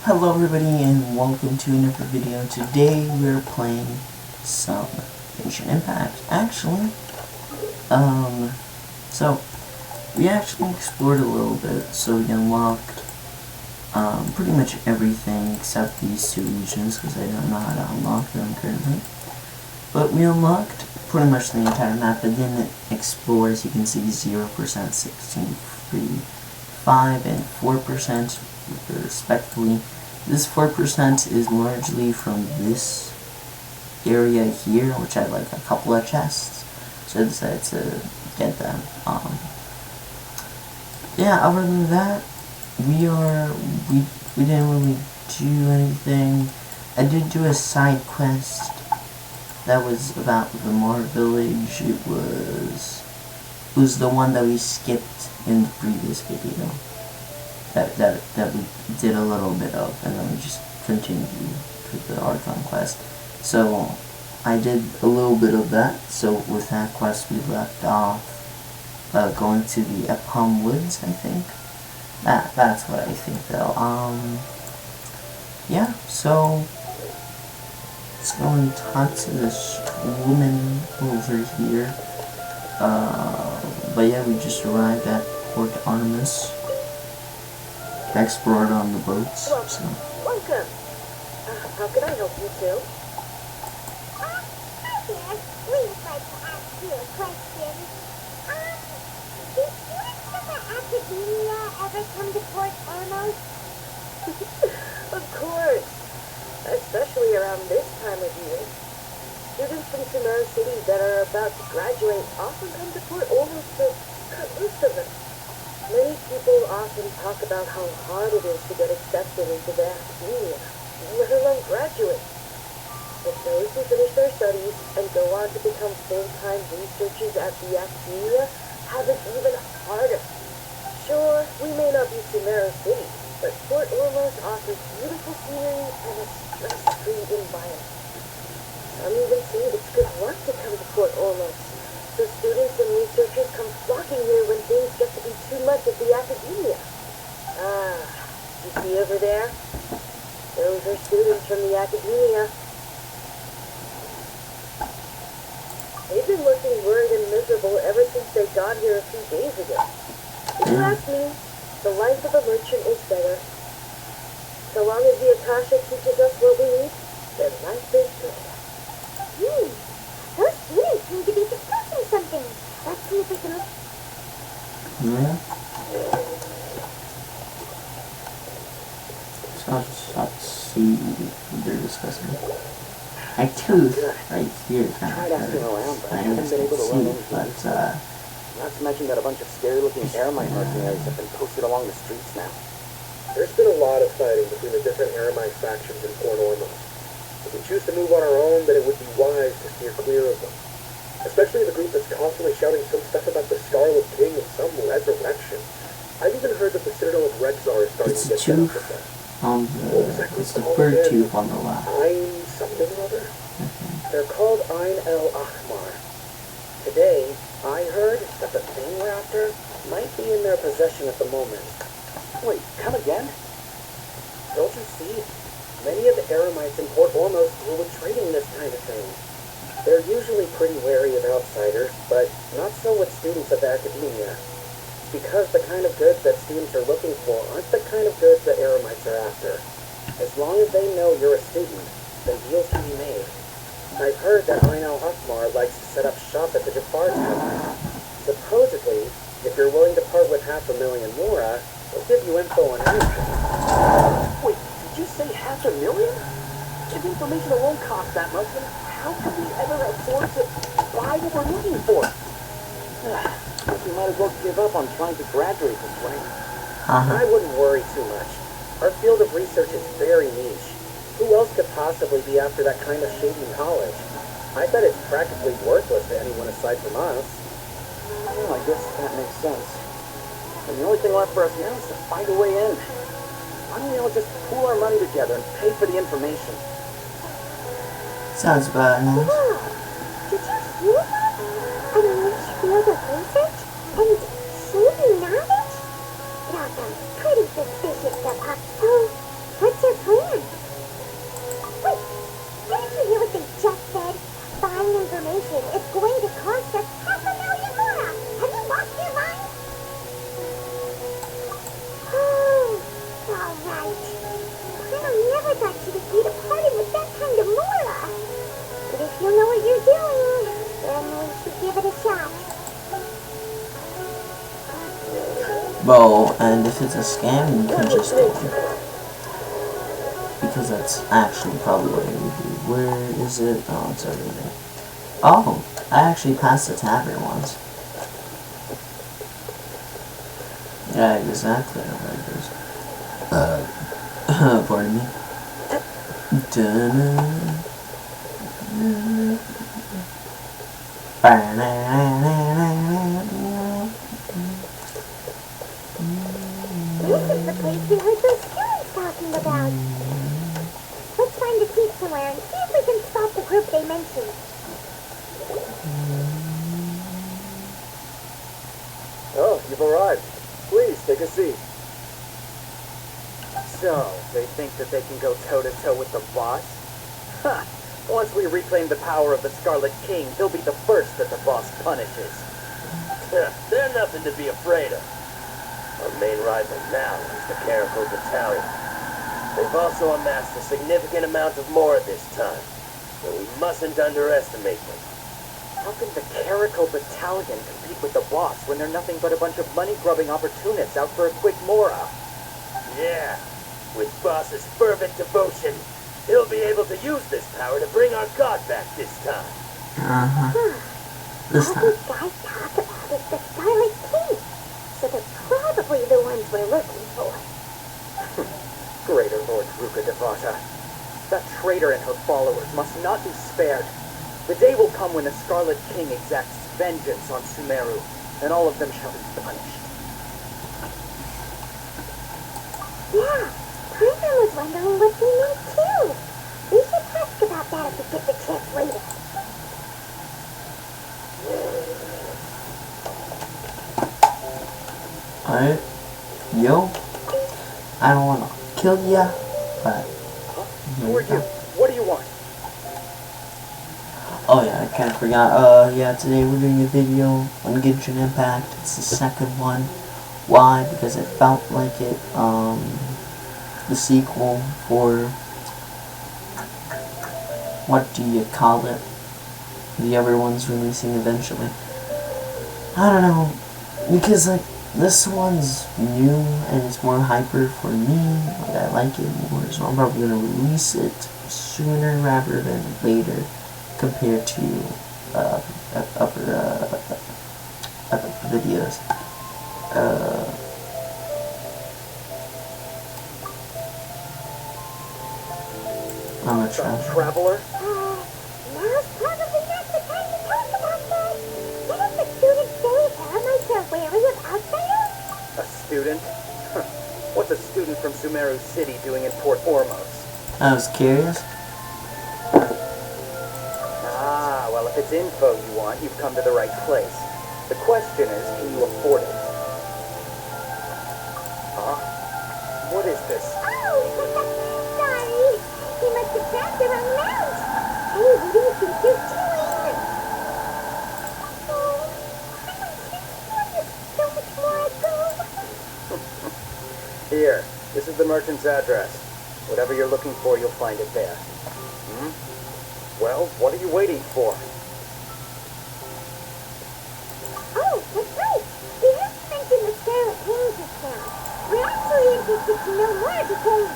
Hello everybody and welcome to another video. Today we're playing some Genshin Impact. So we actually explored a little bit, so we unlocked pretty much everything except these two regions because I don't know how to unlock them currently. But we unlocked pretty much the entire map, but didn't explore. As you can see, 0%, 16, 3, 5, and 4% respectively. This 4% is largely from this area here, which had like a couple of chests, so I decided to get them. Yeah, other than that, we didn't really do anything. I did do a side quest that was about the Mar village. It was the one that we skipped in the previous video. That we did a little bit of, and then we just continued with the Archon quest. So I did a little bit of that. So with that quest, we left off going to the Epham Woods, I think. That's what I think, though. Yeah. So let's go and talk to this woman over here. But yeah, we just arrived at Port Ormos. Explored on the boats. Well, so. Welcome. How can I help you too? Hi there. We'd like to ask you a question. Do students of the academia ever come to Port Ormos? Of course. Especially around this time of year. Students from Sumeru City that are about to graduate often come to Port Ormos to cut loose of it. Many people often talk about how hard it is to get accepted into the academia, let alone graduate. But those who finish their studies and go on to become full-time researchers at the academia have it even harder. Sure, we may not be Sumeru City, but Port Ormos offers beautiful scenery and a stress-free environment. Some even say it's good luck to come to Port Ormos. So students and researchers come flocking here when things get to be too much at the academia. You see over there? Those are students from the academia. They've been looking worried and miserable ever since they got here a few days ago. If you ask me, the life of a merchant is better. So long as the Akasha teaches us what we need, their life is good. Those students seem to be discussing something. Let's see if we can look. Yeah. So let's see what they're discussing. My tooth right here kind of hurts. I haven't been able to see, but Not to mention that a bunch of scary-looking Aramite mercenaries have been posted along the streets now. There's been a lot of fighting between the different Aramite factions in Port Ormos. If we choose to move on our own, then it would be wise to steer clear of them. Especially the group that's constantly shouting some stuff about the Scarlet King and some resurrection. I've even heard that the Citadel of Rexar is starting it's to a get set up tooth with that. on it's the bird tooth on the left. Ein something or other? They're called Ein El Ahmar. Today, I heard that the thing we're after might be in their possession at the moment. Wait, come again? Don't you see? Many of the Aramites in Port Ormos deal with trading this kind of thing. They're usually pretty wary of outsiders, but not so with students of academia. Because the kind of goods that students are looking for aren't the kind of goods that Aramites are after. As long as they know you're a student, then deals can be made. I've heard that Ein al Akmar likes to set up shop at the Jafar Tavern. Supposedly, if you're willing to part with 500,000 mora, they'll give you info on everything. Wait, did you say 500,000? If information alone costs that much, then how could we ever afford to buy what we're looking for? Guess we might as well give up on trying to graduate this way. I wouldn't worry too much. Our field of research is very niche. Who else could possibly be after that kind of shady knowledge? I bet it's practically worthless to anyone aside from us. Well, I guess that makes sense. And the only thing left for us now is to find a way in. Why don't we all just pool our money together and pay for the information? Sounds about nice. Wow. Did you hear that? A niche field of research and shady knowledge? It all sounds pretty suspicious of us. So, what's your right. Grandma never thought she'd agree to party with that kind of Mora. But if you know what you're doing, then we should give it a shot. Well, and if it's a scam, you can just take it. Because that's actually probably what I would do. Where is it? Oh, it's over there. Oh, I actually passed the tavern once. Yeah, exactly how it goes. Pardon me. This is the place we heard those students talking about. Let's find a seat somewhere and see if we can spot the group they mentioned. Oh, you've arrived. Please, take a seat. So, they think that they can go toe-to-toe with the boss? Ha! Once we reclaim the power of the Scarlet King, they'll be the first that the boss punishes. They're nothing to be afraid of. Our main rival now is the Caracal Battalion. They've also amassed a significant amount of Mora this time, so we mustn't underestimate them. How can the Caracal Battalion compete with the boss when they're nothing but a bunch of money-grubbing opportunists out for a quick Mora? Yeah, with boss's fervent devotion, he'll be able to use this power to bring our god back this time. This All time. these guys talk about is the Scarlet King, so they're probably the ones we're looking for. Greater Lord Ruka Devata. That traitor and her followers must not be spared. The day will come when the Scarlet King exacts vengeance on Sumeru, and all of them shall be punished. Yeah, Grandma was wondering what they meant too. We should ask about that if we get the chance later. Alright. Yo. I don't wanna kill ya, but Who are you? What do you want? oh yeah, I kinda forgot. Yeah, today we're doing a video on Genshin Impact. It's the second one. Why? Because it felt like it, the sequel for, what do you call it? The other one's releasing eventually. I don't know, because like, this one's new and it's more hyper for me. Like, I like it more, so I'm probably gonna release it sooner rather than later compared to other videos. I'm a Traveler? Now's probably not the time to talk about that. Didn't the students say Eremites are wary of outsiders? A student? Huh. What's a student from Sumeru City doing in Port Ormos? I was curious. Ah, well, if it's info you want, you've come to the right place. The question is, can you afford it? Huh? What is this? Oh, sorry. He must have grabbed the wrong mount. Hey, what do you think you're doing? Oh, so much more I go. Here, this is the merchant's address. Whatever you're looking for, you'll find it there. Well, what are you waiting for? Oh, that's right. We have to mention the Scarlet King just now. We're actually interested to know more because,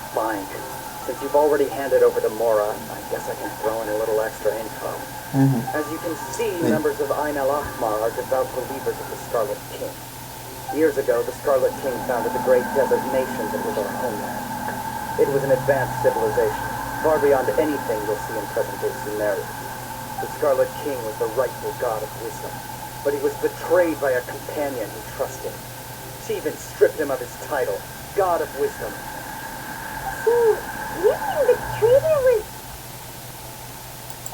Fine. Since you've already handed over to Mora, I guess I can throw in a little extra info. As you can see, members of Ain al-Ahmar are devout believers of the Scarlet King. Years ago, the Scarlet King founded the great desert nation that was our homeland. It was an advanced civilization, far beyond anything you'll see in present-day Sumeru. The Scarlet King was the rightful god of wisdom, but he was betrayed by a companion he trusted. She even stripped him of his title, God of Wisdom. so, you mean the traitor was...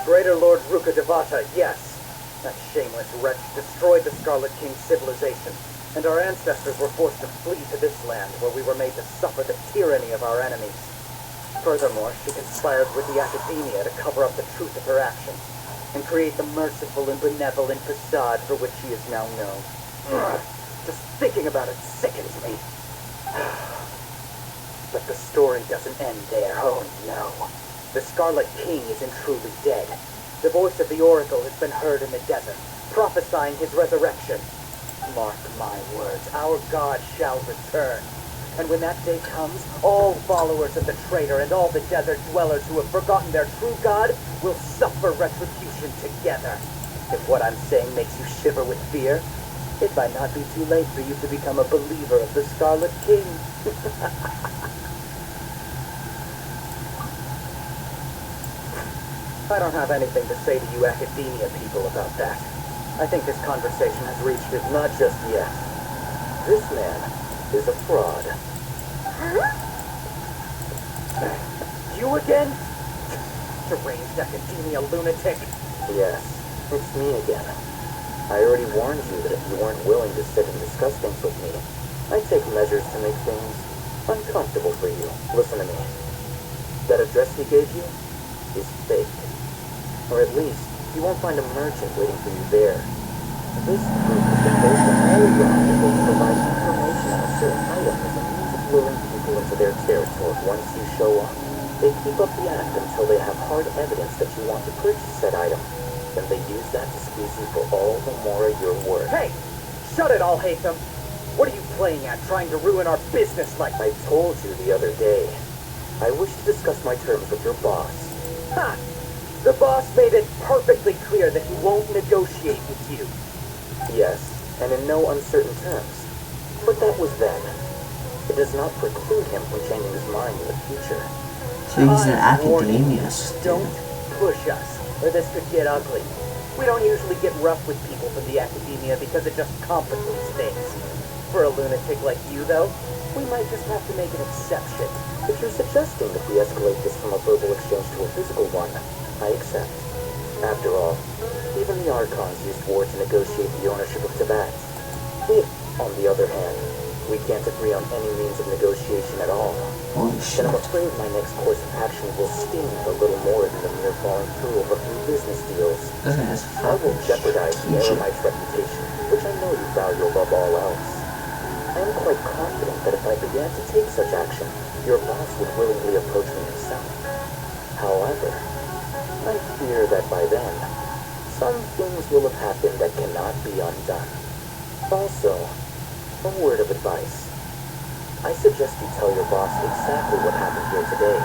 Greater Lord Ruka Devata, yes. That shameless wretch destroyed the Scarlet King's civilization, and our ancestors were forced to flee to this land where we were made to suffer the tyranny of our enemies. Furthermore, she conspired with the academia to cover up the truth of her actions, and create the merciful and benevolent facade for which she is now known. Just thinking about it sickens me. But the story doesn't end there. Oh no. The Scarlet King isn't truly dead. The voice of the Oracle has been heard in the desert, prophesying his resurrection. Mark my words, our God shall return. And when that day comes, all followers of the traitor and all the desert dwellers who have forgotten their true God will suffer retribution together. If what I'm saying makes you shiver with fear, it might not be too late for you to become a believer of the Scarlet King. I don't have anything to say to you academia people about that. I think this conversation has reached it not just yet. This man is a fraud. Huh? You again? Deranged academia lunatic. Yes, it's me again. I already warned you that if you weren't willing to sit and discuss things with me, I'd take measures to make things uncomfortable for you. Listen to me. That address he gave you is fake. Or at least, you won't find a merchant waiting for you there. This group has been based on all around able to provide information on a certain item as a means of luring people into their territory. Once you show up, they keep up the act until they have hard evidence that you want to purchase said item. Then they use that to squeeze you for all the more of your worth. Hey! Shut it, I'll hate them! What are you playing at, trying to ruin our business like... I told you the other day. I wish to discuss my terms with your boss. Ha! The boss made it perfectly clear that he won't negotiate with you. Yes, and in no uncertain terms. But that was then. It does not preclude him from changing his mind in the future. So he's an I'm warning academia you, student. don't push us, or this could get ugly. We don't usually get rough with people from the academia because it just complicates things. For a lunatic like you, though, we might just have to make an exception. If you're suggesting that we escalate this from a verbal exchange to a physical one, I accept. After all, even the Archons used war to negotiate the ownership of Tibet. If, on the other hand, we can't agree on any means of negotiation at all, Holy shit. then I'm afraid my next course of action will sting a little more than the mere falling through of a few business deals. This guy's I will fucking jeopardize the shit. Eremite's reputation, which I know you value above all else. I am quite confident that if I began to take such action, your boss would willingly approach me himself. However, I fear that by then, some things will have happened that cannot be undone. Also, a word of advice. I suggest you tell your boss exactly what happened here today.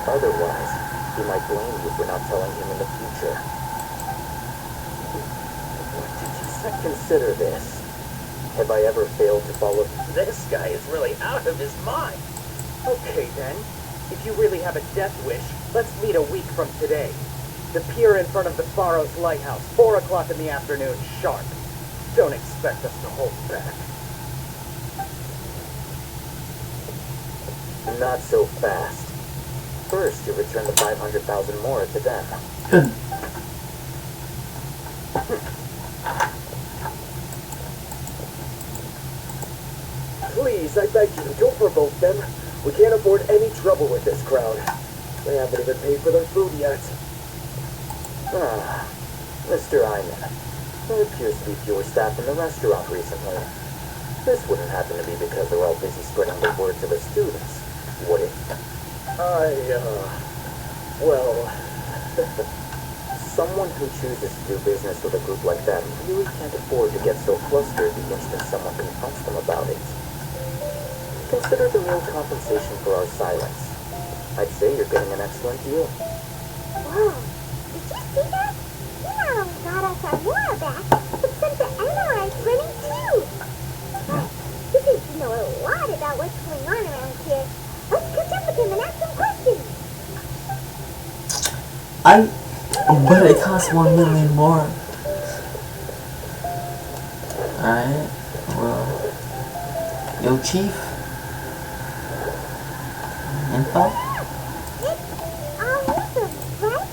Otherwise, he might blame you for not telling him in the future. Did you consider this? Have I ever failed to follow? This guy is really out of his mind. Okay, then. If you really have a death wish, let's meet a week from today. The pier in front of the Faros Lighthouse, 4 o'clock in the afternoon, sharp. Don't expect us to hold back. Not so fast. First, you return the 500,000 more to them. Good. Please, I beg you, don't provoke them. We can't afford any trouble with this crowd. They haven't even paid for their food yet. Ah, Mr. Iman. There appears to be fewer staff in the restaurant recently. This wouldn't happen to be because they're all busy spreading the word to the students, would it? Well... Someone who chooses to do business with a group like that really can't afford to get so flustered the instant someone confronts them about it. Consider the meal compensation for our silence. I'd say you're getting an excellent deal. Whoa, did you see that? He not only got us our war back, but sent the Amorites running too. Well, he seems to know a lot about what's going on around here. Let's catch up with him and ask some questions. But it costs 1 million more. Alright, well. Yo, Chief. Info? It's all Hithem, right?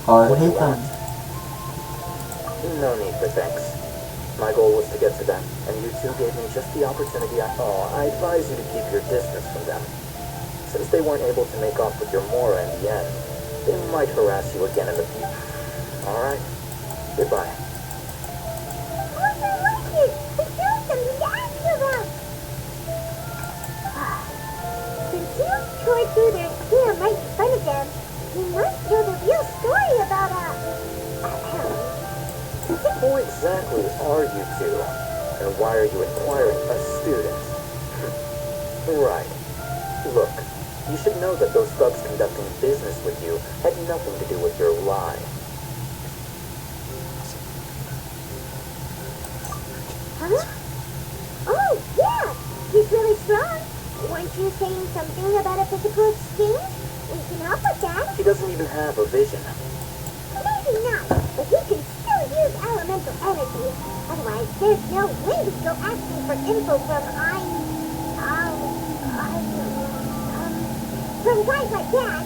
Or Hithem. No need for thanks. My goal was to get to them, and you two gave me just the opportunity I advise you to keep your distance from them. Since they weren't able to make off with your Mora in the end, they might harass you again in the future. Alright. Goodbye. What pour through their scam right in front of them, you might tell the real story about Who exactly are you two? And why are you inquiring a student? Right. Look, you should know that those thugs conducting business with you had nothing to do with your lie. Huh? Oh, yeah! He's really strong. Weren't you saying something about a physical exchange? We can help with that. He doesn't even have a vision. Maybe not, but he can still use elemental energy. Otherwise, there's no way he'd go asking for info from from guys like that.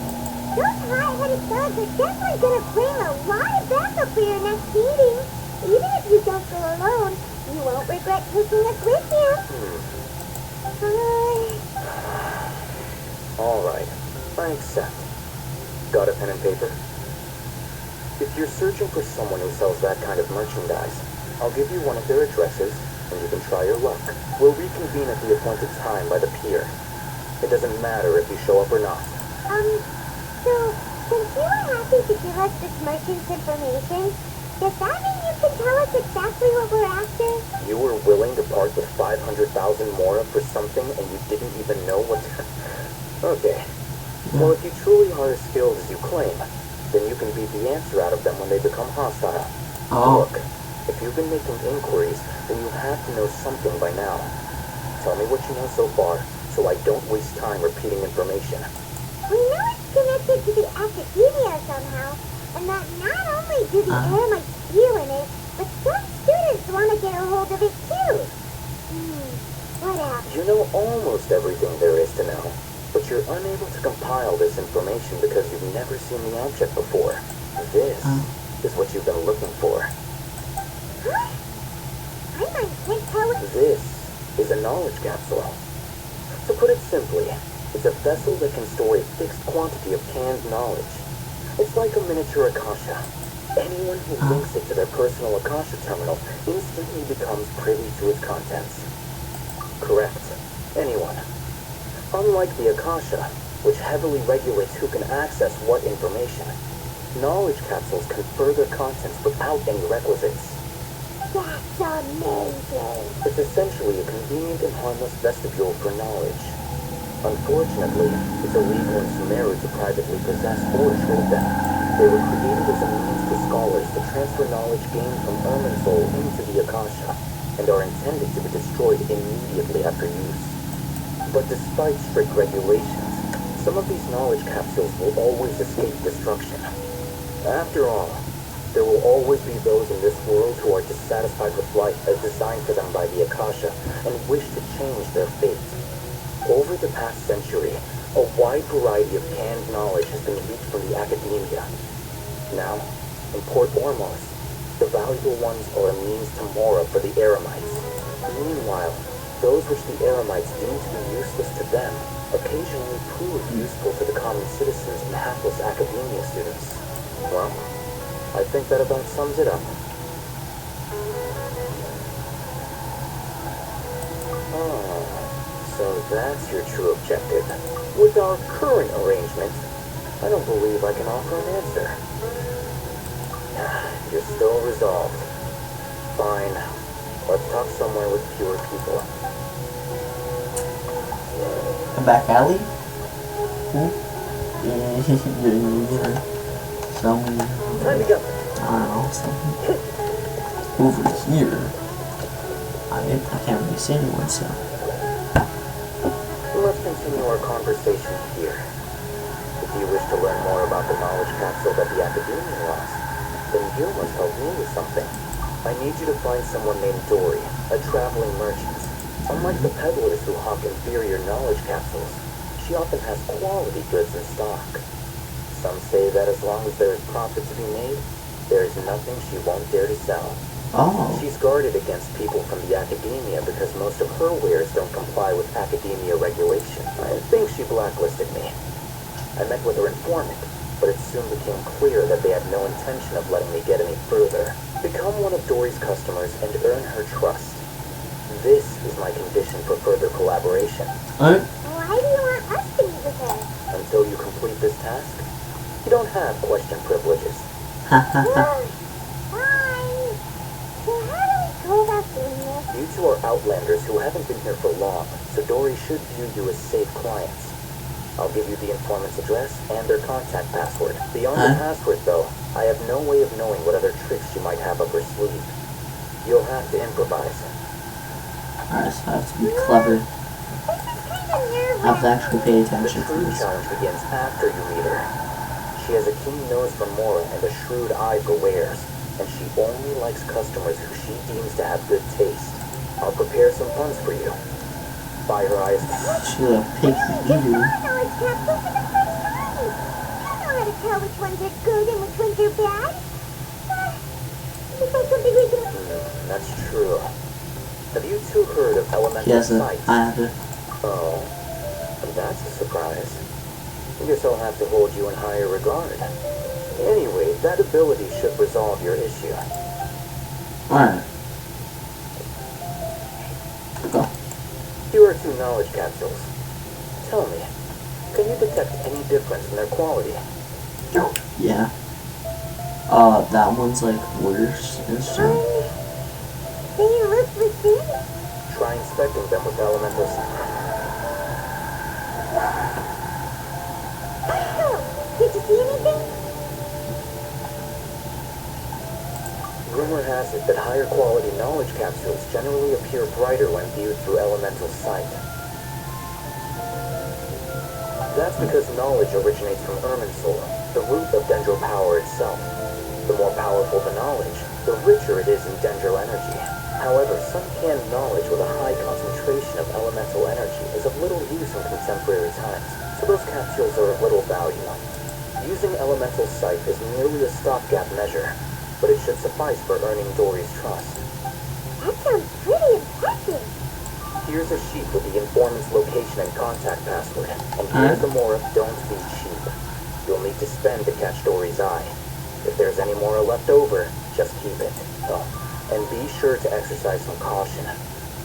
Those high-headed thugs are definitely gonna bring a lot of backup for your next meeting. Even if you don't go alone, you won't regret taking us with you. Alright, I accept. Got a pen and paper? If you're searching for someone who sells that kind of merchandise, I'll give you one of their addresses, and you can try your luck. We'll reconvene at the appointed time by the pier. It doesn't matter if you show up or not. So, since you were happy to give us this merchant's information, does that mean you can tell us exactly what we're after? You were willing to part with 500,000 more for something and you didn't even know what... Okay. Well, if you truly are as skilled as you claim, then you can beat the answer out of them when they become hostile. Oh. Look, if you've been making inquiries, then you have to know something by now. Tell me what you know so far, so I don't waste time repeating information. We know it's connected to the academia somehow, and that not only do the Eremites deal in it, but some students want to get a hold of it too. What else? You know almost everything there is to know, but you're unable to compile this information because you've never seen the object before. This is what you've been looking for. Huh? I might can't tell what... This is a knowledge capsule. To put it simply, it's a vessel that can store a fixed quantity of canned knowledge. It's like a miniature Akasha. Anyone who links it to their personal Akasha terminal instantly becomes privy to its contents. Correct. Anyone. Unlike the Akasha, which heavily regulates who can access what information, knowledge capsules confer their contents without any requisites. That's amazing. It's essentially a convenient and harmless vestibule for knowledge. Unfortunately, it's illegal in Sumeru to privately possess or trade them. They were created as a means for scholars to transfer knowledge gained from Ermin's soul into the Akasha, and are intended to be destroyed immediately after use. But despite strict regulations, some of these knowledge capsules will always escape destruction. After all, there will always be those in this world who are dissatisfied with life as designed for them by the Akasha and wish to change their fate. Over the past century, a wide variety of canned knowledge has been leaked from the academia. Now, in Port Ormos, the valuable ones are a means to Mora for the Eremites. Meanwhile, those which the Eremites deem to be useless to them occasionally prove useful to the common citizens and hapless academia students. Well, I think that about sums it up. So that's your true objective. With our current arrangement, I don't believe I can offer an answer. You're still resolved. Fine. Let's talk somewhere with fewer people. A back alley? Somewhere. Time to go. I don't know, something. Over here. I can't really see anyone, so. Let's continue our conversation here. If you wish to learn more about the knowledge capsule that the Academia lost, then you must help me with something. I need you to find someone named Dory, a traveling merchant. Unlike the peddlers who hawk inferior knowledge capsules, she often has quality goods in stock. Some say that as long as there is profit to be made, there is nothing she won't dare to sell. Oh. She's guarded against people from the academia because most of her wares don't comply with academia regulation. I think she blacklisted me. I met with her informant, but it soon became clear that they had no intention of letting me get any further. Become one of Dory's customers and earn her trust. This is my condition for further collaboration. What? Why do you want us to meet with her? Fine. So how do we go about doing this? You two are outlanders who haven't been here for long, so Dory should view you as safe clients. I'll give you the informant's address and their contact password. Beyond the password, though, I have no way of knowing what other tricks you might have up her sleeve. You'll have to improvise. Alright, so I have to be clever. This is kind of I have to nerve-wracking. actually pay The attention to true this. challenge begins after you meet her. She has a keen nose for Mora and a shrewd eye for wares, and she only likes customers who she deems to have good taste. I'll prepare some puns for you. By her eyes, She's a picky eater. Knowledge capsule for the first time. You know how to tell which ones are good and which ones are bad. Is that something we can... that's true. Have you two heard of He elemental has a. sight? I have a. Oh, that's a surprise. I guess I'll have to hold you in higher regard. Anyway, that ability should resolve your issue. Alright. Go. Here are 2 knowledge capsules. Tell me, can you detect any difference in their quality? Yeah. That one's like worse and stuff. They look the same. Try inspecting them with elemental sight. Oh, did you see anything? Rumor has it that higher quality knowledge capsules generally appear brighter when viewed through elemental sight. That's because knowledge originates from Irminsul, the root of Dendro power itself. The more powerful the knowledge, the richer it is in Dendro energy. However, some canned knowledge with a high concentration of elemental energy is of little use in contemporary times, so those capsules are of little value. Using elemental sight is merely a stopgap measure, but it should suffice for earning Dory's trust. That sounds pretty impressive. Here's a sheet with the informant's location and contact password, and here's the more of don't be cheap. You'll need to spend to catch Dory's eye. If there's any more left over, just keep it. Oh, and be sure to exercise some caution.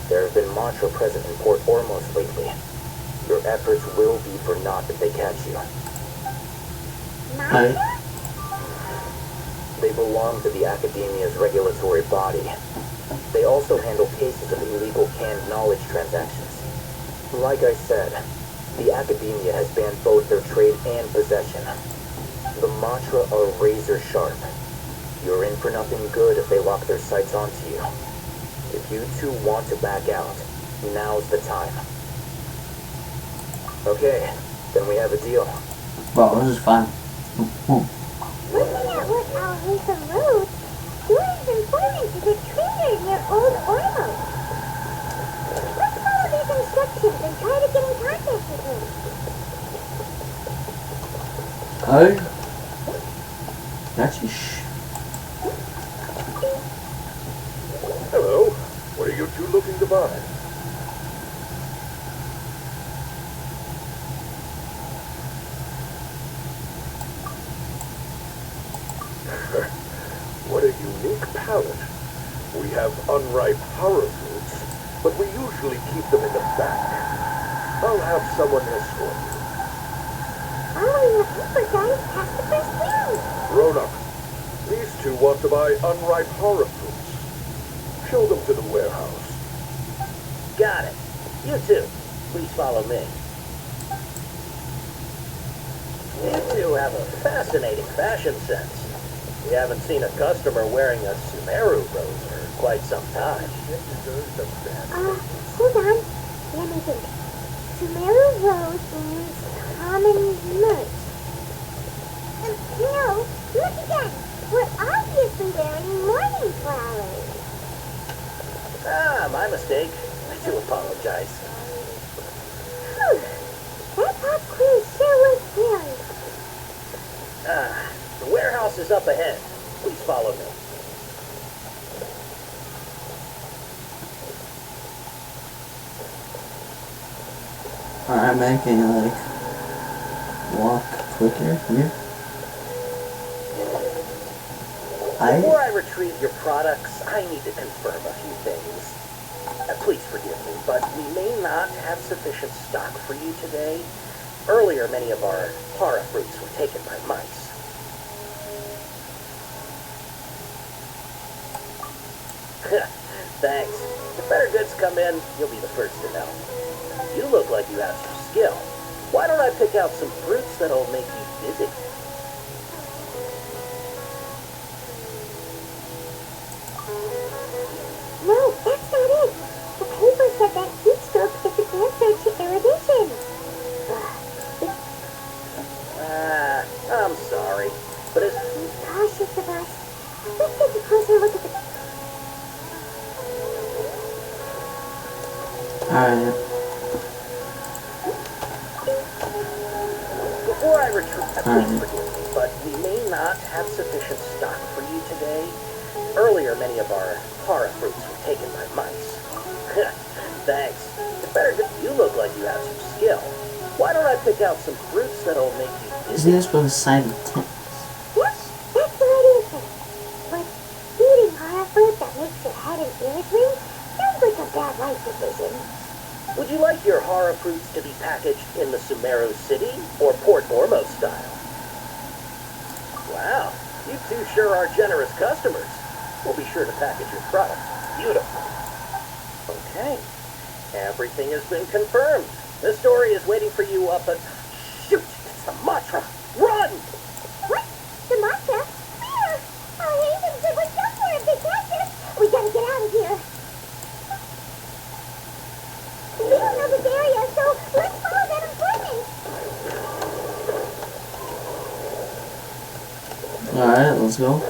There have been Matra present in Port Ormos lately. Your efforts will be for naught if they catch you. Alright. They belong to the Academia's regulatory body. They also handle cases of illegal canned knowledge transactions. Like I said, the Academia has banned both their trade and possession. The Matra are razor sharp. You're in for nothing good if they lock their sights onto you. If you two want to back out, now's the time. Okay, then we have a deal. Bro, this is fun. Looking at what Alhasa wrote, Dory's informant is a trader near Old Ormos. Let's follow these instructions and try to get in contact with him. Okay. That's a Hello. What are you two looking to buy? What a unique palate. We have unripe horror fruits, but we usually keep them in the back. I'll have someone escort you. Following the paper guys past the first round. Ronak, these two want to buy unripe horror fruits. Show them to the warehouse. Got it. You too. Please follow me. You two have a fascinating fashion sense. We haven't seen a customer wearing a Sumeru rose for quite some time. Hold on. Let me think. Sumeru Rose means common merch. No, look again. We're obviously wearing morning flowers. Ah, my mistake. I do apologize. Whew. That pop quiz sure was brilliant. The warehouse is up ahead. Please follow me. Alright, making like walk quicker here. Before I retrieve your products, I need to confirm a few things. Please forgive me, but we may not have sufficient stock for you today. Earlier, many of our para fruits were taken by mice. Thanks. If better goods come in, you'll be the first to know. You look like you have some skill. Why don't I pick out some fruits that'll make you dizzy? No, that's not it. The paper said that heat stroke is the answer to erudition. I'm sorry, but it's... He's cautious of us. Let's take a closer look at the... Alright. Before I retreat, please forgive me, but we may not have sufficient stock for you today. Earlier, many of our hara fruits were taken by mice. Thanks. If better good, you look like you have some skill. Why don't I pick out some fruits that'll make you Isn't dizzy? this both side of tense? Yep, that's the right answer. But eating hara fruit that makes your head and ears ring sounds like a bad life decision. Would you like your hara fruits to be packaged in the Sumeru City or Port Ormos style? Wow, you two sure are generous customers. We'll be sure to package your product beautifully. Okay, everything has been confirmed. The story is waiting for you up at... Shoot, it's the mantra. Run! What? The mantra? Where? Our agents said we're somewhere if they catch us. We gotta get out of here. We don't know this area, so let's follow that informant. Alright, let's go.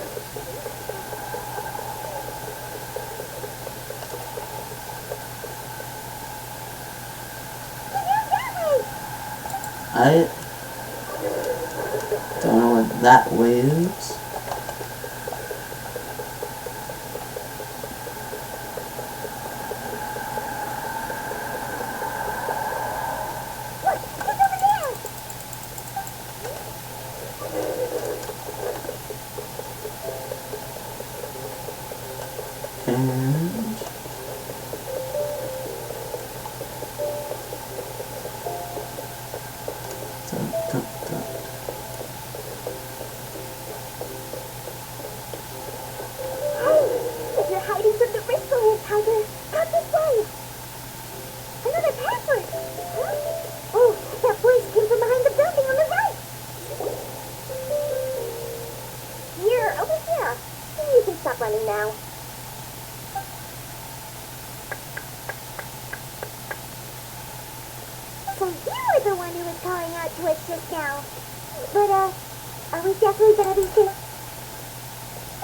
I don't know what that way is. Look, it's over there. And dun, dun, dun. Hey, if you're hiding from the wristband, Tiger, come this way. Another password. Huh? Oh, that voice came from behind the building on the right. Here, over here. You can stop running now. So you were the one who was calling out to us just now. But, are we definitely gonna be safe?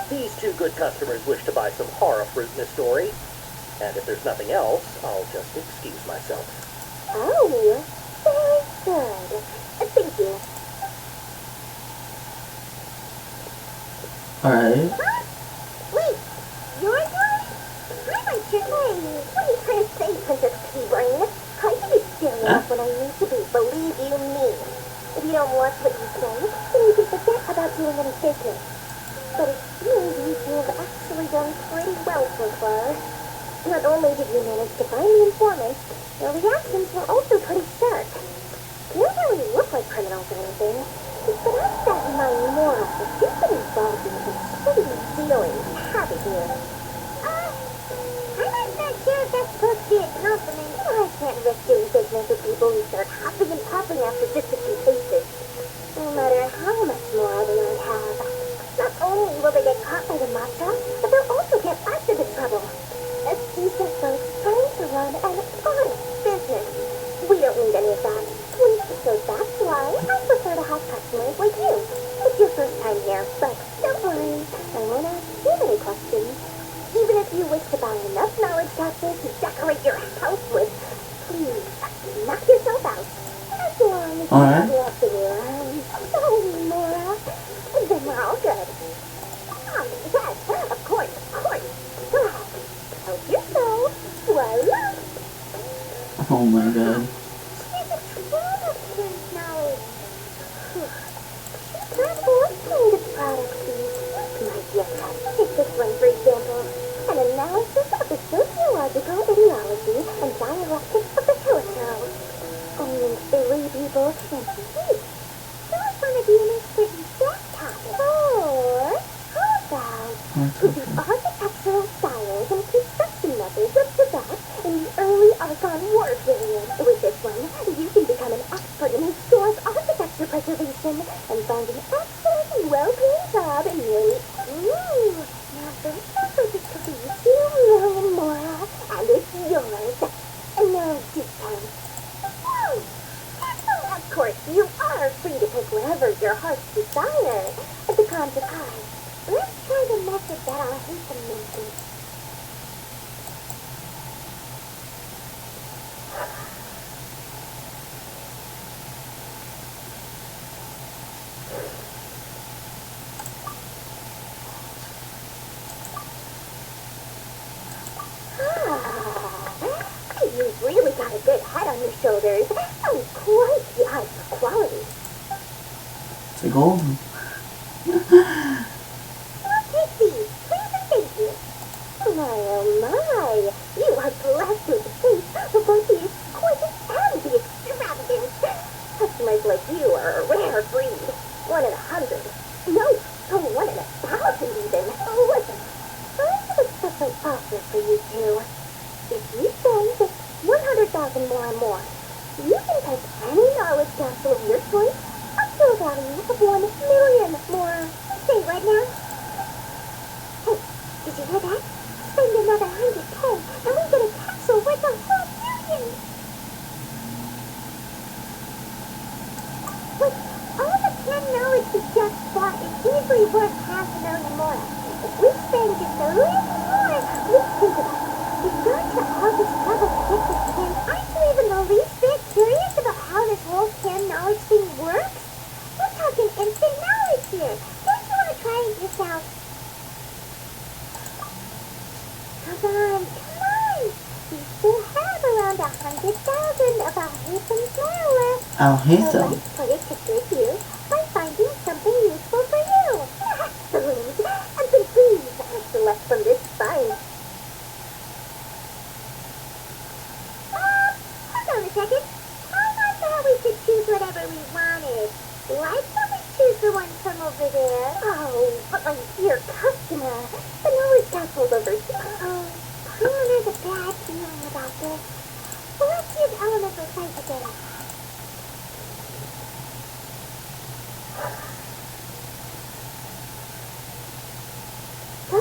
These two good customers wish to buy some hara fruit in this story. And if there's nothing else, I'll just excuse myself. Oh, very good. Thank you. Alright. Huh? Wait, you're one? I might your name. What are you trying to say, Princess P-Brain? I can be serious when I need to be, believe you me. If you don't like what you say, then you can forget about doing any business. But it seems you two have actually done pretty well so far. Not only did you manage to find the informant, your reactions were also pretty sharp. You don't really look like criminals or anything, but I've got my morals that you've been involved in some shady dealings, haven't you? I'm not sure if that's supposed to be a compliment. I can't risk doing business with people who start hopping and popping after just a few faces. No matter how much moral they might have. Not only will they get caught by the mafia, but they'll also get us into trouble. As decent folks trying to run an honest business. We don't need any of that. So that's why I prefer to have customers like you. It's your first time here, but don't worry, I won't ask too many questions. Even if you wish to buy enough knowledge capsules to decorate your house with, please, knock yourself out. As long as you have nothing around. Oh, Mora, then we're all good. Yes, of course. Go ahead. Help yourself. Voila. Oh my god. She's a true knowledge. That's what kind of products these. My dear cat, take this one for example. An analysis of the sociological ideology and dialectics of the Hillsborough. Only 3 people can speak. So it's one of the interested in desktop. Or how about the architectural styles and Julian. With this one, you can become an expert in historic architecture preservation and find an excellent, well-paying job in nearly... Now this offer could be 2 million more, and it's yours. No discount. Of course, you are free to pick whatever your heart's desire. At the cons of high. Let's try the method that I'll hate to mention. You've really got a good head on your shoulders. And quite the eye for quality. It's a golden. I'll take these. Please and thank you. My, oh my. You are blessed with a taste for both the exquisite and the extravagant. Customers like you are a rare breed. 1 in 100. No, 1 in 1,000 even. Listen, I have a special offer for you two. If you spend just 100,000 more and more, you can pick any knowledge capsule of your choice up to a value of 1 million more. Say it right now. Hey, did you hear that? Spend another 100K and we get a capsule worth a whole million. With all the 10 knowledge we just bought is easily worth $500,000 more. If we spend just a little more, let's think about it. Regardless of how this trouble to get this 10, aren't you even the least bit curious about how this whole 10 knowledge thing works? We're talking instant knowledge here. Don't you want to try it yourself? Come on. We still have around 100,000 of our Hathams more left. I'll hate So them. let's put it to good use by finding something useful for you. Balloons and some bees. Select from this fine. Hold on a second. How about now we could choose whatever we wanted? Why can't we choose the one from over there? Oh, but my dear customer, the knowledge capsule's over here. Oh, Paimon has a bad feeling about this. So let's use elemental sight again. So,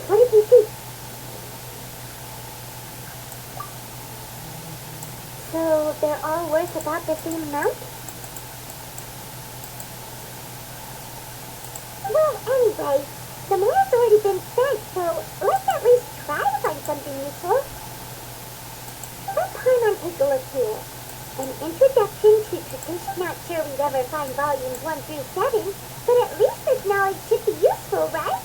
what did you see? So they're all worth about the same amount? Well, anyway, the more's already been spent, so let's at least try to find something useful. Let Paimon take a look here. An introduction to tradition. Not sure we'd ever find volumes 1 through 7, but at least this knowledge should be useful, right?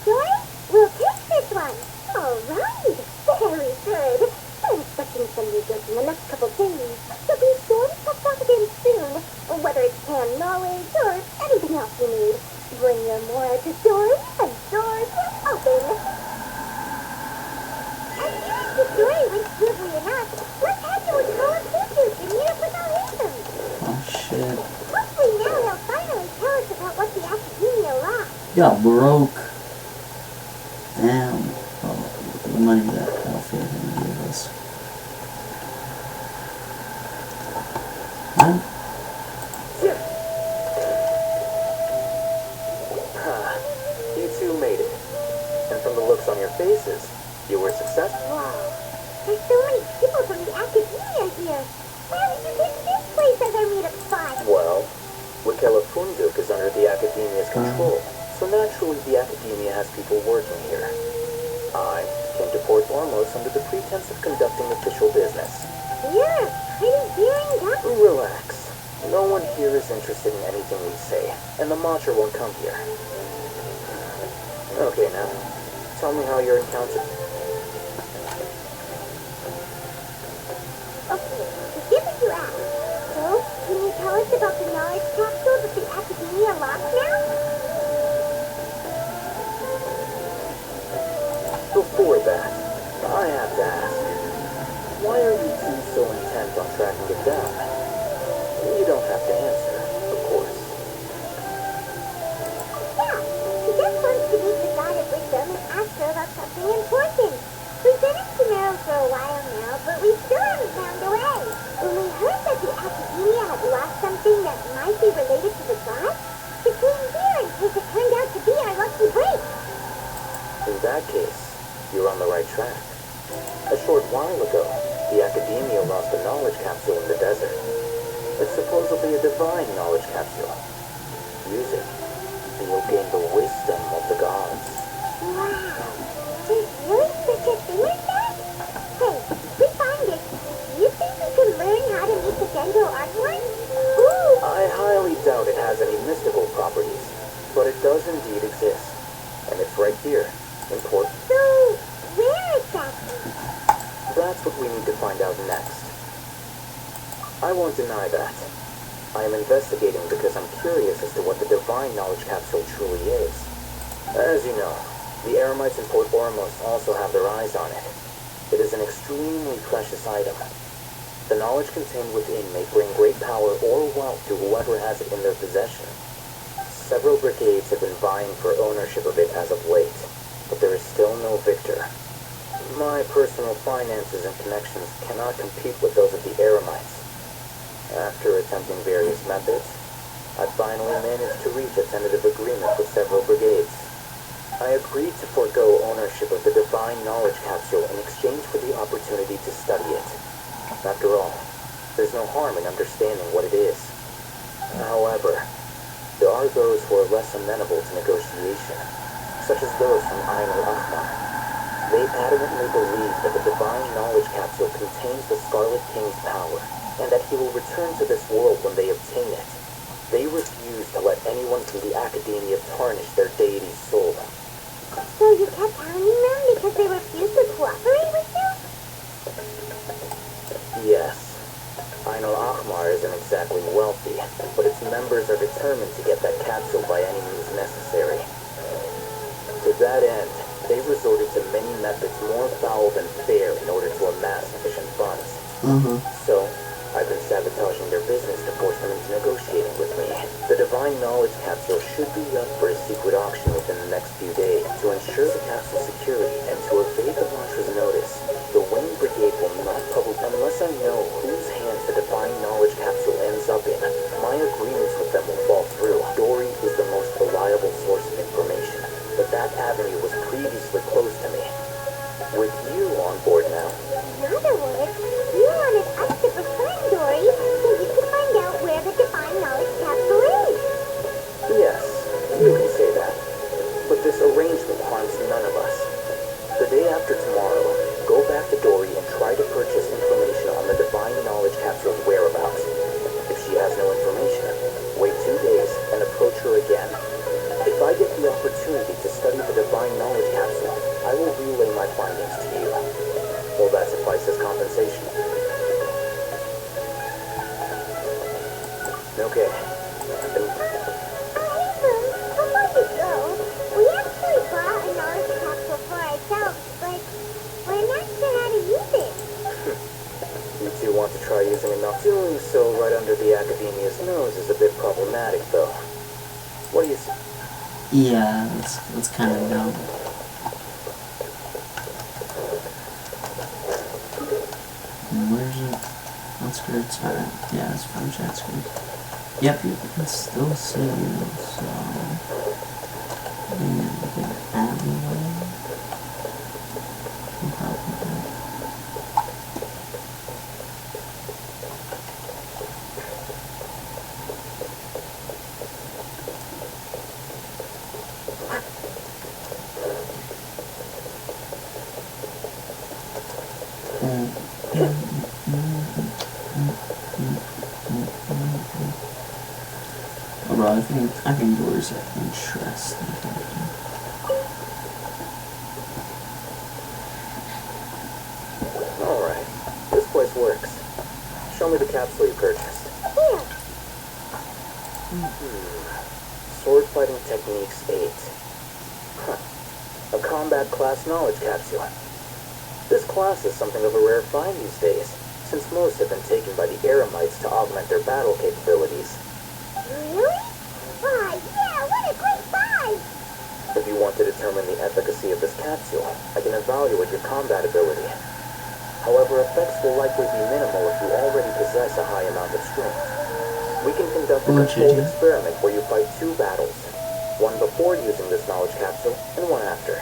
Joy, we'll take this one. All right, very good. I'm expecting some new goods in the next couple days, so be sure to check back again soon, whether it's canned knowledge or anything else you need. Bring your more to stores, and stores will open. As soon as the story went smoothly enough, let's head to a Call of Duty to meet up with our Hathams. Oh shit. Hopefully now they'll finally tell us about what the Academia lost. Got broke. Damn. Oh, the money that Alfred gave us. Huh? You two made it. And from the looks on your faces, you were successful. Wow, there's so many people from the Academia here. Why would you pick this place as our meetup spot? Well, Wikelafunduk is under the Academia's control, so naturally the Academia has people working here. I came to Port Ormos under the pretense of conducting official business. You're pretty daring guy. Relax. No one here is interested in anything we say, and the Matcha won't come here. Okay, now, tell me how your encounter... Okay, so give what you asked. So, can you tell us about the knowledge capsule that the Academia lost now? Before that, I have to ask, why are you two so intent on tracking it down? You don't have to answer, of course. Yeah, she just wants to meet the God of Wisdom and ask her about something important. We've been in Chimera for a while now, but we still haven't that case, you're on the right track. A short while ago, the Academia lost a knowledge capsule in the desert. It's supposedly a divine knowledge capsule. Use it, and you'll gain the wisdom of the gods. Wow. There's really such a thing as that? Hey, if we find it, do you think we can learn how to make the Gendo artwork? Ooh! I highly doubt it has any mystical properties, but it does indeed exist. And it's right here, in Port. So, where exactly? That's what we need to find out next. I won't deny that. I am investigating because I'm curious as to what the divine knowledge capsule truly is. As you know, the Eremites in Port Ormos also have their eyes on it. It is an extremely precious item. The knowledge contained within may bring great power or wealth to whoever has it in their possession. Several brigades have been vying for ownership of it as of late, but there is still no victor. My personal finances and connections cannot compete with those of the Eremites. After attempting various methods, I finally managed to reach a tentative agreement with several brigades. I agreed to forego ownership of the divine knowledge capsule in exchange for the opportunity to study it. After all, there's no harm in understanding what it is. However, there are those who are less amenable to negotiation, such as those from Ain al-Ahmar. They adamantly believe that the divine knowledge capsule contains the Scarlet King's power, and that he will return to this world when they obtain it. They refuse to let anyone from the Academia tarnish their deity's soul. So you kept hounding them because they refused to cooperate with you? Yes. Ain al-Ahmar isn't exactly wealthy, but its members are determined to get that capsule by any means necessary. To that end, they resorted to many methods more foul than fair in order to amass sufficient funds. So, I've been sabotaging their business to force them into negotiating with me. The divine knowledge capsule should be up for a secret auction within the next few days. To ensure the capsule's security and to evade the launcher's notice, the Wayne Brigade will not publish unless I know whose hands the divine knowledge capsule ends up in. My agreements with them will fall through. Dory is the most reliable source of information, but that avenue was previously closed to me. With you on board now, In other words, you wanted us to befriend Dory so you could find out where the divine knowledge capsule is. yes, you can say that. But this arrangement harms none of us. The day after tomorrow, go back to Dory and try to purchase information on the divine knowledge capsule's whereabouts. If she has no information, wait 2 days and approach her again. If I get the opportunity to study the divine knowledge capsule, I will relay my findings to you. Will that suffice as compensation? Okay. Then Before you go, we actually bought a knowledge capsule for ourselves, but we're not sure how to use it. you two want to try using it now. Doing so right under the Academia's nose is a bit problematic, though. What do you say? Yeah, that's kind of dumb. Where's it? Let's go to yeah, it's from chat screen. Yep, you can still see you, so maybe we can add one. Can help with that. Although I think doors are interesting. Alright, this place works. Show me the capsule you purchased. Here. Sword Fighting Techniques 8. Huh. A combat class knowledge capsule. This class is something of a rare find these days, since most have been taken by the Eremites to augment their battle capabilities. Really? Ah, yeah, what a great find! If you want to determine the efficacy of this capsule, I can evaluate your combat ability. However, effects will likely be minimal if you already possess a high amount of strength. We can conduct a controlled experiment where you fight 2 battles, one before using this knowledge capsule and one after.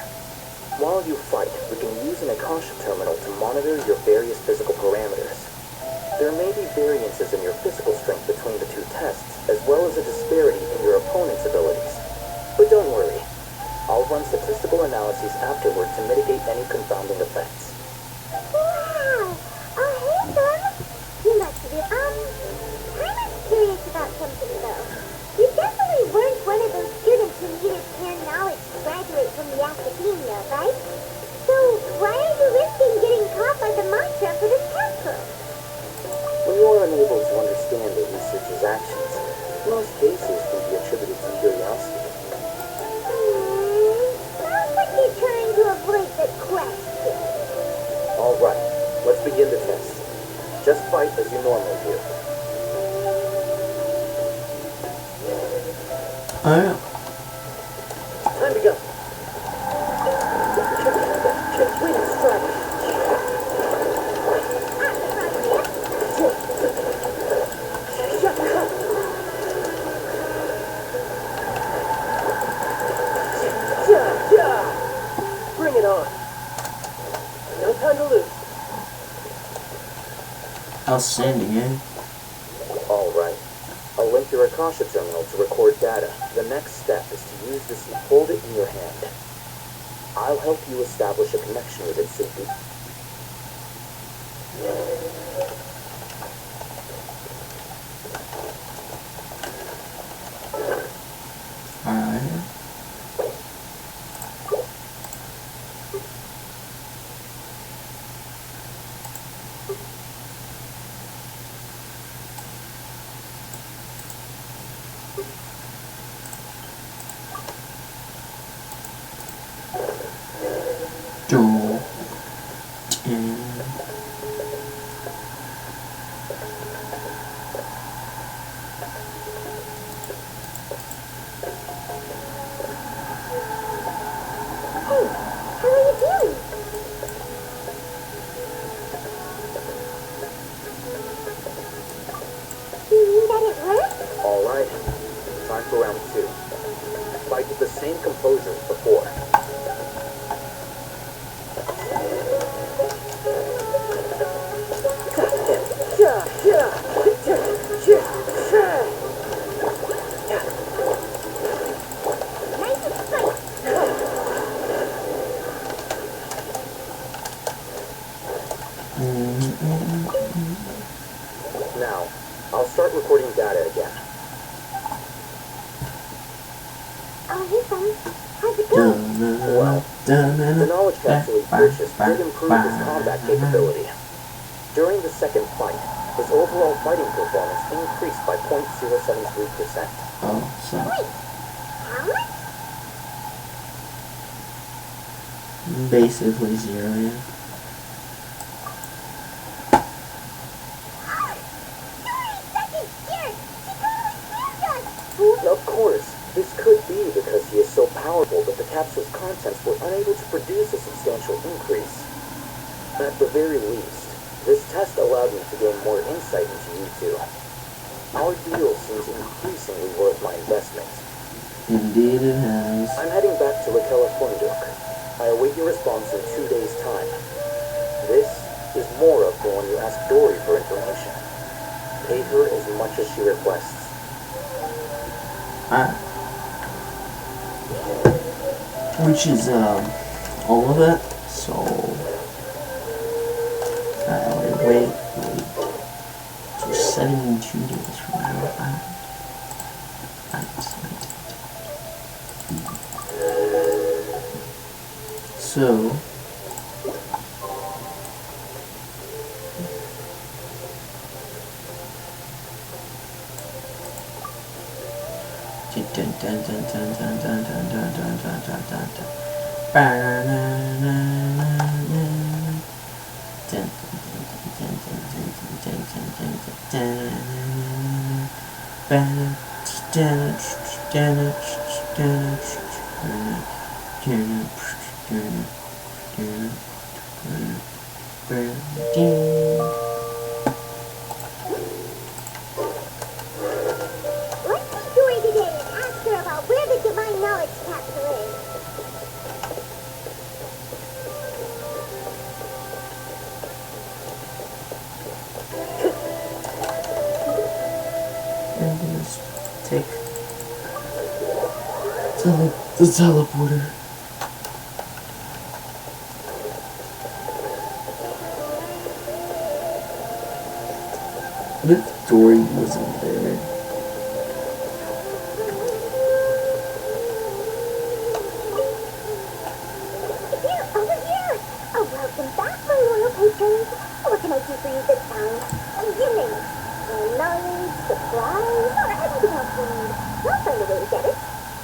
While you fight, we can use an Akasha terminal to monitor your various physical parameters. There may be variances in your physical strength between the two tests, as well as a disparity in your opponent's abilities. But don't worry, I'll run statistical analyses afterward to mitigate any confounding effects. Wow! Hey, son! You must be, I'm curious about something, though. You definitely weren't one of those students who needed pure knowledge to graduate from the academia, right? So, why are you risking getting caught by the mantra for this test book? When you are unable to understand the researcher's actions, most cases can be attributed to curiosity. Sounds like you're trying to avoid the question. Alright, let's begin the test. Just fight as you normally do. Alright. Time to go. Wait a second. Bring it on. No time to lose. Outstanding, eh? Alright. I'll link your Akasha terminal to record data. The next step is to use this and hold it in your hand. I'll help you establish a connection with it so you... Alright. Alright. Time for round 2. Fight with the same composure as before. Now, I'll start recording data again. Oh, hey, son. How's it going? Well, the knowledge capsule he purchased did improve his combat capability. During the second fight, his overall fighting performance increased by 0.073%. Oh, so Wait, how much? basically 0, yeah. Of course, this could be because he is so powerful that the capsule's contents were unable to produce a substantial increase. At the very least, this test allowed me to gain more insight into you two. Our deal seems increasingly worth my investment. Indeed it has. I'm heading back to Rakela Funduk. I await your response in 2 days' time. This is Mora for when you ask Dory for information. Pay her as much as she requests. Which is all of it, so wait so 72 days from now. So Let's see Dory today and ask her about where the divine knowledge capsule is. take the teleporter. What if Dory wasn't there? Here, over here! Oh, welcome back, my loyal patrons. What can I do for you this time? You name it. Knowledge, supplies, or anything else you need. We'll find a way to get it.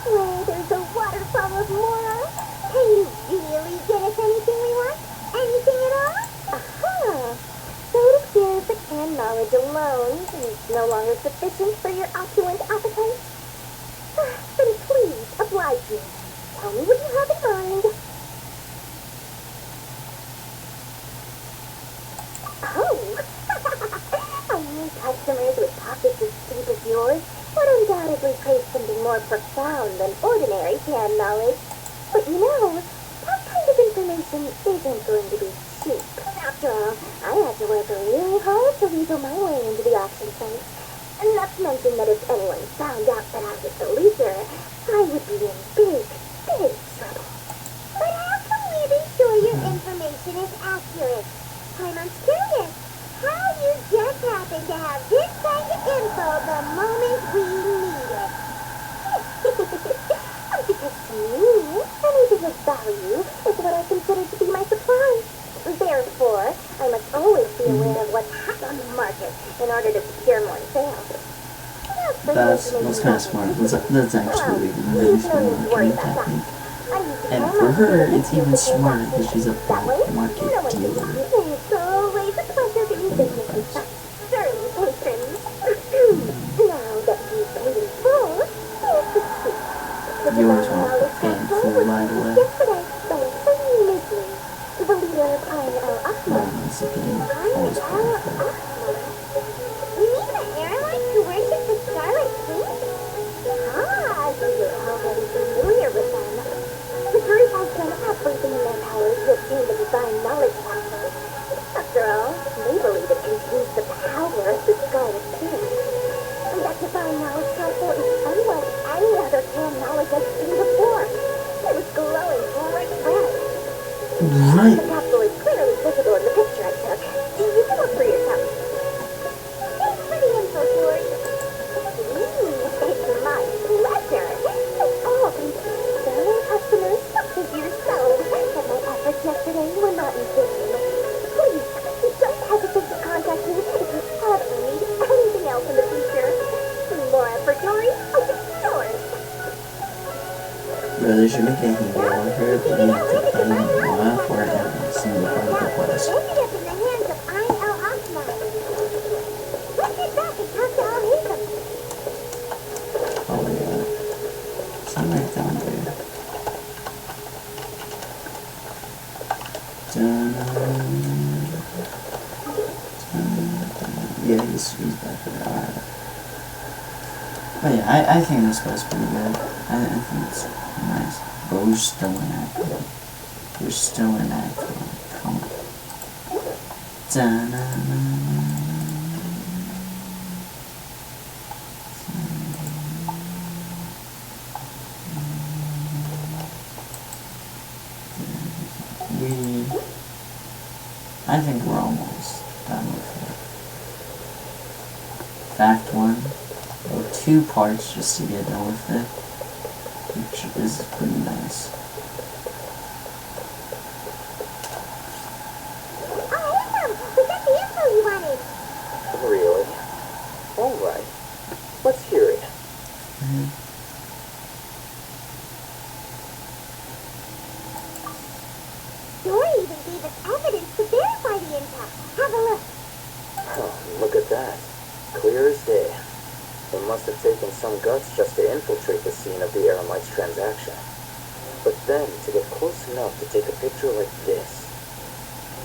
Where there's a waterfall of morals, can you really get us anything we want? Anything at all? Aha! So it appears that canned knowledge alone is no longer sufficient for your opulent appetite. Then please, oblige me. Tell me what you have in mind. Oh! I mean, customers with pockets as deep as yours would undoubtedly crave something more profound than ordinary canned knowledge. But you know, that kind of information isn't going to be cheap. After all, I had to work really hard to weasel my way into the auction site. And not to mention that if anyone found out that I was the leaker, I would be in big, big trouble. But how can we be sure your information is accurate? I'm curious how you just happen to have this kind of info the moment we need it. Because to me, anything of value is what I consider to be my supply. Therefore, I must always be aware of what's hot on the market in order to secure more sales. That's kind of smart. That's actually a really smart marketing technique. And for her, it's even smarter because she's a black market dealer. It's always a pleasure doing business with such sterling patrons. Now that you've paid in full, here's the scoop. Yours won't pay in full right away. Yesterday, by a certain Midley, the leader of Ahmad. Once again, always paying for it. You mean the airline who worships the Scarlet King? Ah, so you're already familiar with them. The group has done everything in their power to obtain the divine knowledge capsule. After all, they believe it contains the power of the Scarlet King. And that divine knowledge capsule is unlike any other canned knowledge I've seen before. It was glowing bright red. Right. The capsule is clearly visible in the picture I took. You can look for yourself. Thanks for the info, George. It's my pleasure. It's all thanks to sterling customers such as yourselves that my efforts yesterday were not in vain. Please, don't hesitate to contact me if you ever need anything else in the future. More effort, Dory. Yours. Brother should make a hangout with her, but you have to pay more for every single part of the quest. Ended up in the hands of Ayn al-Ahmad. Let's get back and talk to Al-Hazem. Oh my god. See right down there. Yeah, he's back there. Alright. But yeah, I think this guy's pretty good. I think it's nice. But we're still inactive. We're still inactive. Come on. I think we're almost done with it. Fact 1. Or 2 parts just to get done with it. Which is pretty nice. We got the info you wanted. Really? Alright. Let's hear it. Dory even gave us evidence to verify the intel. Have a look. Oh, look at that. Clear as day. It must have taken some guts just to infiltrate the scene of the Eremites transaction. But then, to get close enough to take a picture like this.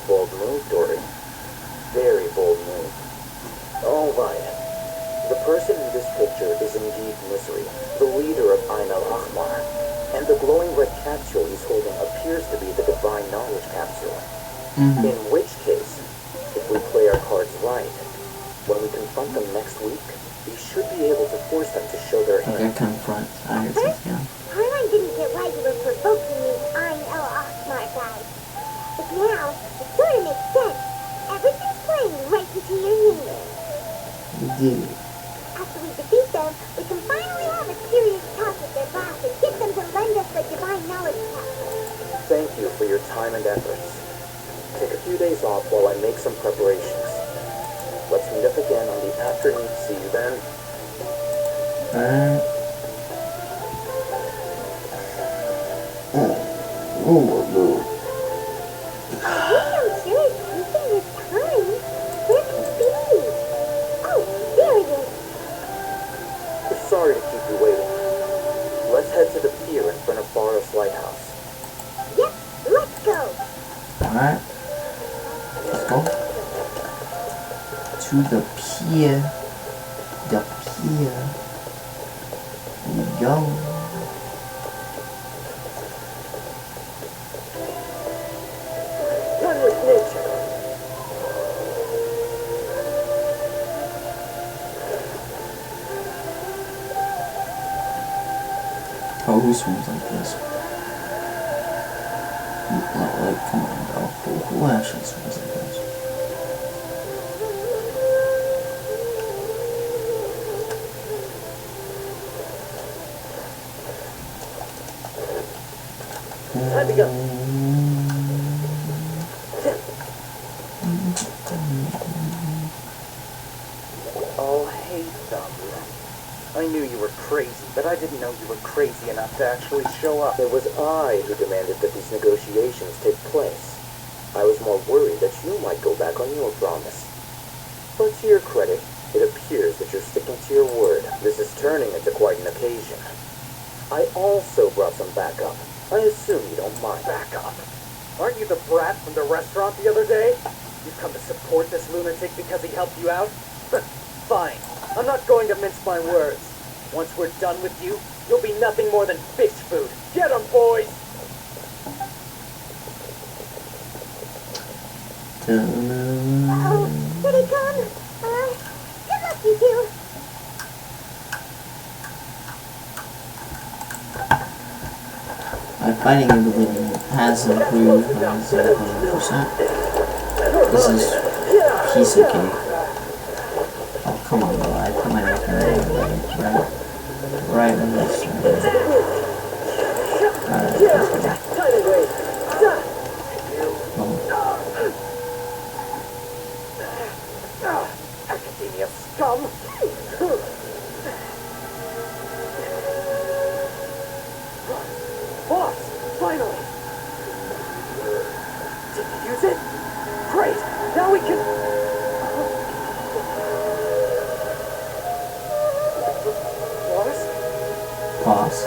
Bold move, Dory. Very bold move. All right. The person in this picture is indeed Misery, the leader of Ayn al-Ahmar, and the glowing red capsule he's holding appears to be the divine knowledge capsule. In which case, if we play our cards right, when we confront them next week, we should be able to force them to show their Okay, hand. confront. I heard this, yeah. Paimon didn't get why you were provoking me, I know, smart guy. But now, it sort of makes sense. Everything's playing right into your hand. We did it. After we defeat them, we can finally have a serious talk with their boss and get them to lend us the divine knowledge capsule. Thank you for your time and efforts. Take a few days off while I make some preparations. Let's meet up again on the afternoon. See you then. Alright. Oh, no. I'm sure it's taking your time. Where can it be? Oh, there it is. Sorry to keep you waiting. Let's head to the pier in front of Forest Lighthouse. Yep, let's go. Alright. Let's go. To the pier. The pier. Here we go. One with nature. Oh, who swims like this? Like, come on, bro. Who actually swims like this? Time to go. Oh, hey, Thumb. I knew you were crazy, but I didn't know you were crazy enough to actually show up. It was I who demanded that these negotiations take place. I was more worried that you might go back on your promise. But to your credit, it appears that you're sticking to your word. This is turning into quite an occasion. I also brought some backup. I assume you don't mind. Backup. Aren't you the brat from the restaurant the other day? You've come to support this lunatic because he helped you out? Fine. I'm not going to mince my words. Once we're done with you, you'll be nothing more than fish food. Get 'em, boys! Uh-oh, here they come. Good luck, you two. My fighting ability has improved by 0.1%. This is a piece of cake. Oh, come on, bro. I put my weapon right when this Alright, let's go. Academia scum! Boss! Finally! Did you use it? Great! Now we can... Boss? Boss.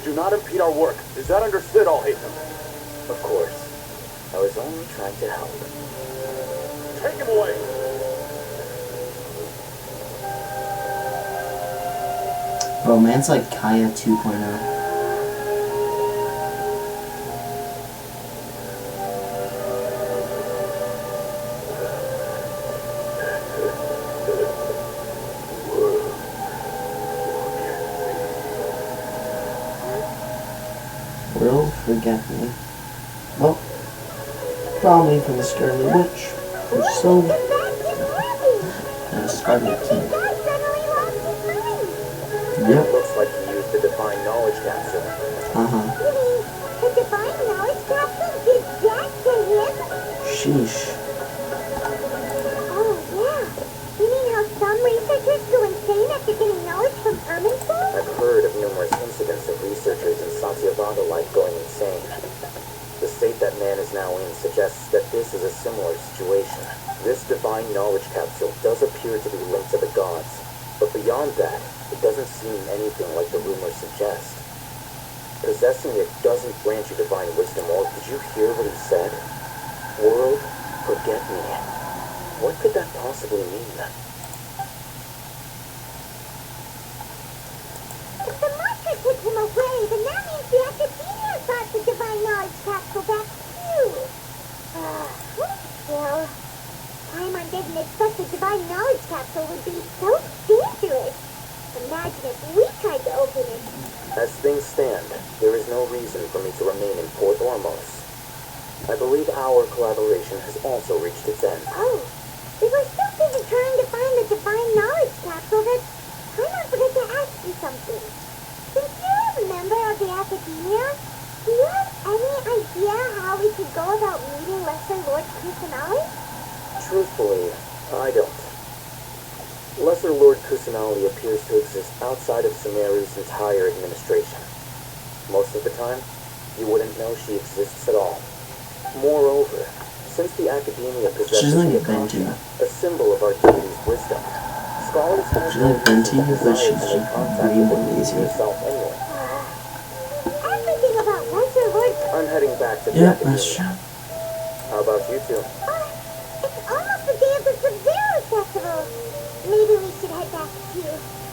Do not impede our work. Is that understood, All-Hatham? Of course. I was only trying to help. Take him away! Bro, man's like Kaya 2.0. Will forget me. Well, probably from the Scarlet Witch, or so. And Scarlet King. Yep. It looks like he used the Divine Knowledge Capsule. Uh-huh. You mean the Divine Knowledge Capsule did that to him? Sheesh. Oh, yeah. You mean how some researchers go insane after getting knowledge from Ermin's? I've heard of numerous incidents of researchers in Satyavada life going insane. The state that man is now in suggests that this is a similar situation. This Divine Knowledge Capsule does appear to be linked to the gods, but beyond that, it doesn't seem anything like the rumors suggest. Possessing it doesn't grant you divine wisdom, or did you hear what he said? World, forget me. What could that possibly mean? If the monster took him away, then that means the Academia got the Divine Knowledge Capsule back too. Well, Paimon didn't expect the Divine Knowledge Capsule would be so dangerous. Imagine if we tried to open it. As things stand, there is no reason for me to remain in Port Ormos. I believe our collaboration has also reached its end. Oh, we were so busy trying to find the Divine Knowledge Capsule that Paimon forgot to ask you something. Since you're a member of the Academia, do you have any idea how we could go about meeting Lesser Lord Kusanali? Truthfully, I don't. Lesser Lord Kusanali appears to exist outside of Sumeru's entire administration. Most of the time, you wouldn't know she exists at all. Moreover, since the Academia possesses like the Venti. Akasha, a symbol of our deity's wisdom, scholars have She's like Venti, but desire she's to make just contact way with more the deity lazy. herself anyway. Everything about Lesser Lord... I'm heading back to the Yep, Academia. that's true. How about you two? It's almost the day of the Sub-Zero Festival. Maybe we should head back too.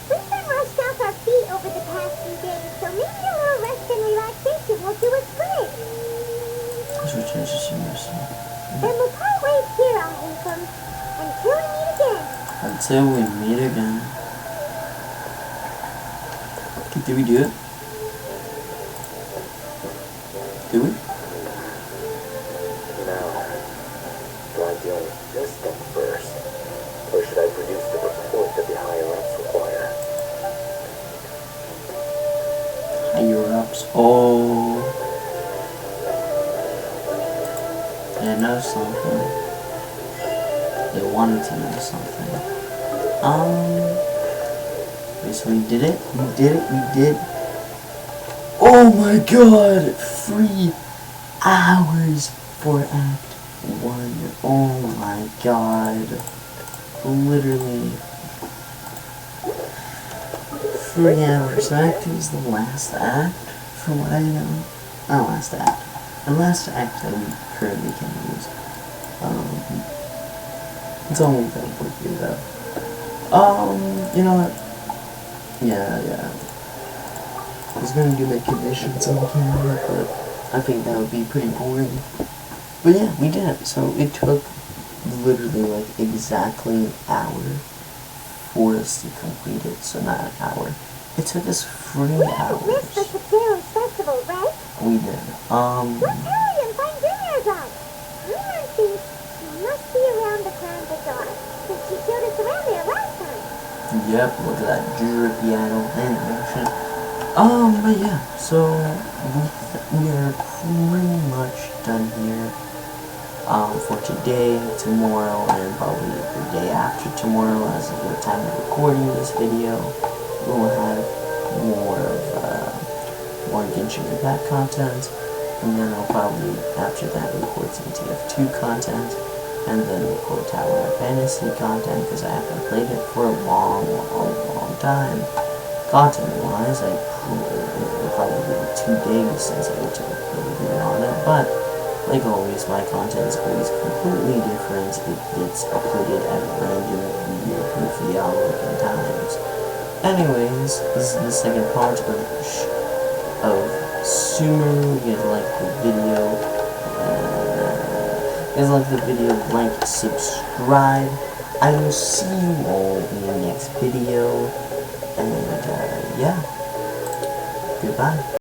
We've been rushed off our feet over the past few days, so maybe a little rest and relaxation will do us good. Then we'll part ways here, I'll Handsome, until we meet again. Until we meet again. Did we do it? Did we? Now, do I deal with this thing first? Or should I produce the report that the higher-ups require? Higher-ups. Oh. They know something. They wanted to know something. Wait, so we did it? We did. Oh my god! 3 hours for Act 1. Oh my god. Literally. 3 hours. So Act 2 is the last act, from what I know. Not last act. The last act that we currently can use. It's only been 4 though. You know what? Yeah. I was gonna do my conditions on camera, but I think that would be pretty boring. But yeah, we did it. So it took literally like exactly an hour for us to complete it. So not an hour. It took us 3 hours. We missed the Sub-Zero Festival, right? We did. Let's hurry and find Dinnerzon. Paimon thinks she must be around the Grand Bazaar, since she showed us around there last time. Yep, look at that drippy idle animation. But yeah, so we are pretty much done here. For today, tomorrow, and probably the day after tomorrow, as of the time of recording this video, we'll have more Genshin Impact content, and then I'll probably, after that, record some TF2 content, and then record Tower of Fantasy content, because I haven't played it for a long time. Content-wise, it'll probably be 2 days since I took a review on it, but like always, my content is always completely different. It gets uploaded at random, weird, goofy looking times. Anyways, this is the second part of Sumeru. If you guys like the video, like, subscribe. I will see you all in the next video. And yeah, goodbye.